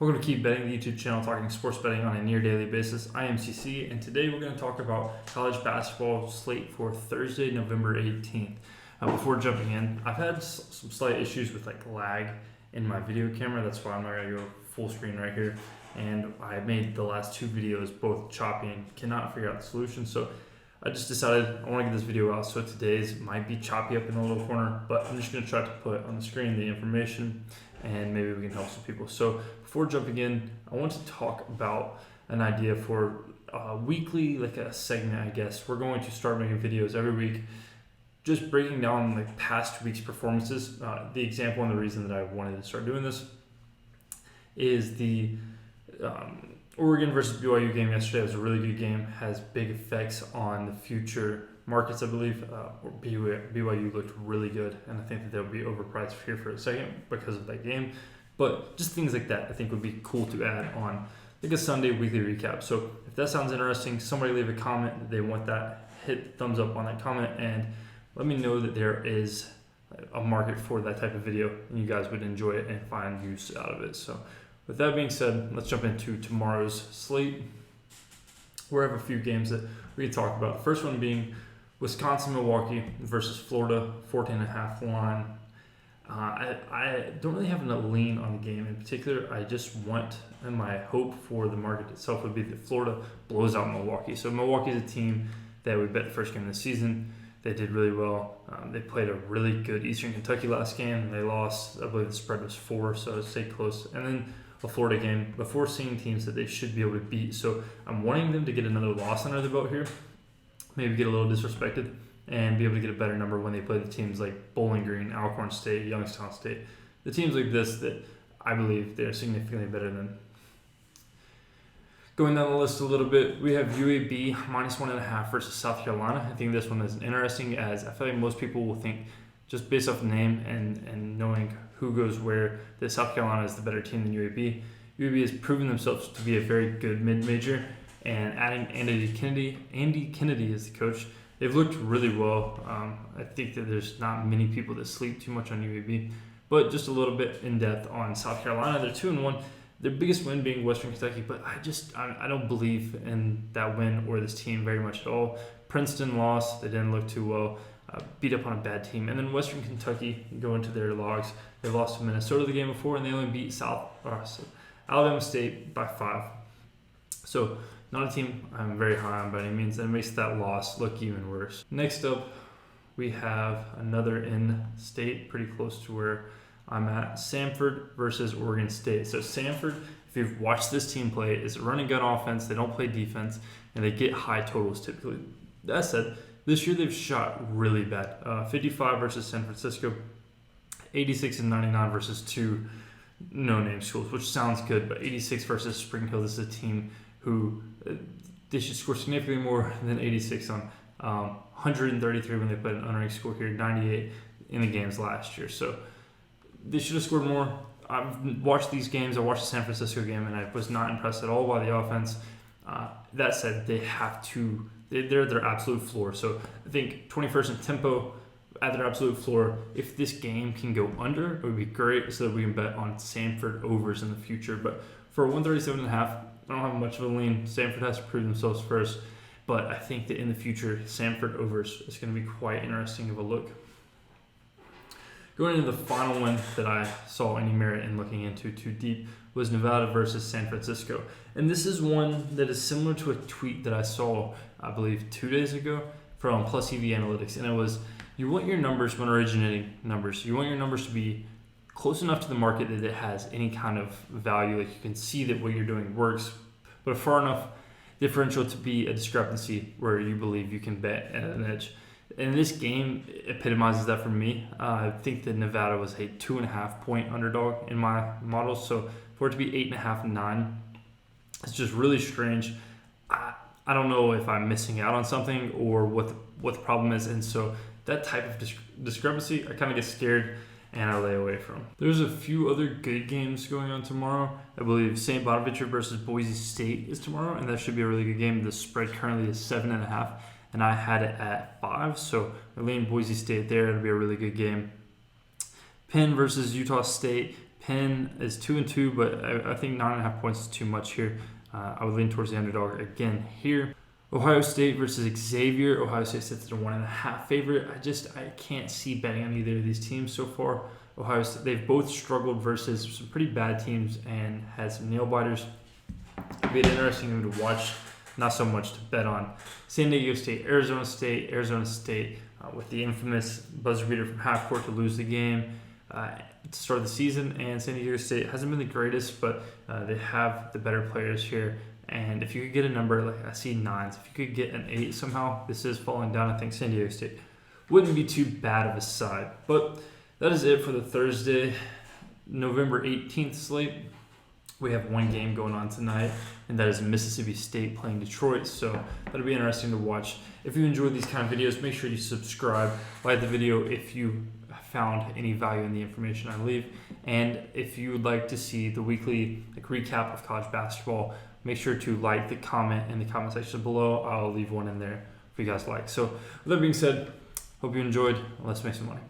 Welcome to Keep Betting, the YouTube channel talking sports betting on a near daily basis. I am CC, and today we're going to talk about college basketball slate for Thursday, November 18th. Before jumping in, I've had some slight issues with lag in my video camera. That's why I'm not going to go full screen right here. And I made the last two videos both choppy and cannot figure out the solution. So I just decided I want to get this video out. So today's might be choppy up in the little corner, but I'm just going to try to put on the screen the information and maybe we can help some people. So before jumping in, I want to talk about an idea for weekly, like a segment, I guess. We're going to start making videos every week, just breaking down past week's performances. The example and the reason that I wanted to start doing this is the Oregon versus BYU game yesterday. It was a really good game, has big effects on the future markets, I believe. BYU looked really good, and I think that they'll be overpriced here for a second because of that game. But just things like that I think would be cool to add on a Sunday weekly recap. So if that sounds interesting, somebody leave a comment that they want that, hit thumbs up on that comment, and let me know that there is a market for that type of video and you guys would enjoy it and find use out of it. So with that being said, let's jump into tomorrow's slate. We have a few games that we can talk about. The first one being Wisconsin, Milwaukee versus Florida, 14.5 line. I don't really have a lean on the game in particular. I just want, and my hope for the market itself would be that Florida blows out Milwaukee. So Milwaukee is a team that we bet the first game of the season. They did really well. They played a really good Eastern Kentucky last game, and they lost. I believe the spread was 4, so it stayed close. And then a Florida game before seeing teams that they should be able to beat. So I'm wanting them to get another loss under the belt here, maybe get a little disrespected, and be able to get a better number when they play the teams like Bowling Green, Alcorn State, Youngstown State. The teams like this that I believe they're significantly better than. Going down the list a little bit, we have UAB -1.5 versus South Carolina. I think this one is interesting, as I feel like most people will think, just based off the name and knowing who goes where, that South Carolina is the better team than UAB. UAB has proven themselves to be a very good mid-major, and adding Andy Kennedy as the coach, they've looked really well. I think that there's not many people that sleep too much on UAB, but just a little bit in depth on South Carolina. They're 2-1. Their biggest win being Western Kentucky, but I don't believe in that win or this team very much at all. Princeton lost. They didn't look too well. Beat up on a bad team. And then Western Kentucky go into their logs. They lost to Minnesota the game before, and they only beat Alabama State by 5. So not a team I'm very high on by any means, and it makes that loss look even worse. Next up, we have another in-state, pretty close to where I'm at, Sanford versus Oregon State. So Sanford, if you've watched this team play, is a run and gun offense. They don't play defense, and they get high totals typically. That said, this year they've shot really bad. 55 versus San Francisco, 86 and 99 versus two no-name schools, which sounds good, but 86 versus Spring Hill. This is a team who they should score significantly more than 86 on. 133 when they played an unranked school here, 98 in the games last year. So they should have scored more. I've watched these games. I watched the San Francisco game, and I was not impressed at all by the offense. That said, they're at their absolute floor. So I think 21st in tempo at their absolute floor. If this game can go under, it would be great so that we can bet on Sanford overs in the future. But for 137.5, I don't have much of a lean. Sanford has to prove themselves first. But I think that in the future, Sanford overs is going to be quite interesting of a look. Going into the final one that I saw any merit in looking into too deep was Nevada versus San Francisco. And this is one that is similar to a tweet that I saw, I believe, 2 days ago from Plus EV Analytics. And it was, you want your numbers when originating numbers, you want your numbers to be close enough to the market that it has any kind of value. Like you can see that what you're doing works, but far enough differential to be a discrepancy where you believe you can bet at an edge. And this game epitomizes that for me. I think that Nevada was a 2.5 point underdog in my model. So for it to be 8.5 and 9, it's just really strange. I don't know if I'm missing out on something or what the problem is. And so that type of discrepancy, I kind of get scared and I lay away from. There's a few other good games going on tomorrow. I believe St. Bonaventure versus Boise State is tomorrow, and that should be a really good game. The spread currently is 7.5. And I had it at 5, so I lean Boise State there. It'll be a really good game. Penn versus Utah State. Penn is 2-2, but I think 9.5 points is too much here. I would lean towards the underdog again here. Ohio State versus Xavier. Ohio State sits at a 1.5 favorite. I can't see betting on either of these teams so far. Ohio State, they've both struggled versus some pretty bad teams and had some nail biters. It'll be an interesting game to watch, not so much to bet on. San Diego State, Arizona State. Arizona State with the infamous buzzer beater from half court to lose the game to start the season. And San Diego State hasn't been the greatest, but they have the better players here. And if you could get a number, like I see 9s, if you could get an 8 somehow, this is falling down. I think San Diego State wouldn't be too bad of a side. But that is it for the Thursday, November 18th slate. We have one game going on tonight, and that is Mississippi State playing Detroit. So that'll be interesting to watch. If you enjoyed these kind of videos, make sure you subscribe, like the video if you found any value in the information I leave. And if you would like to see the weekly recap of college basketball, make sure to like the comment in the comment section below. I'll leave one in there if you guys like. So with that being said, hope you enjoyed. Let's make some money.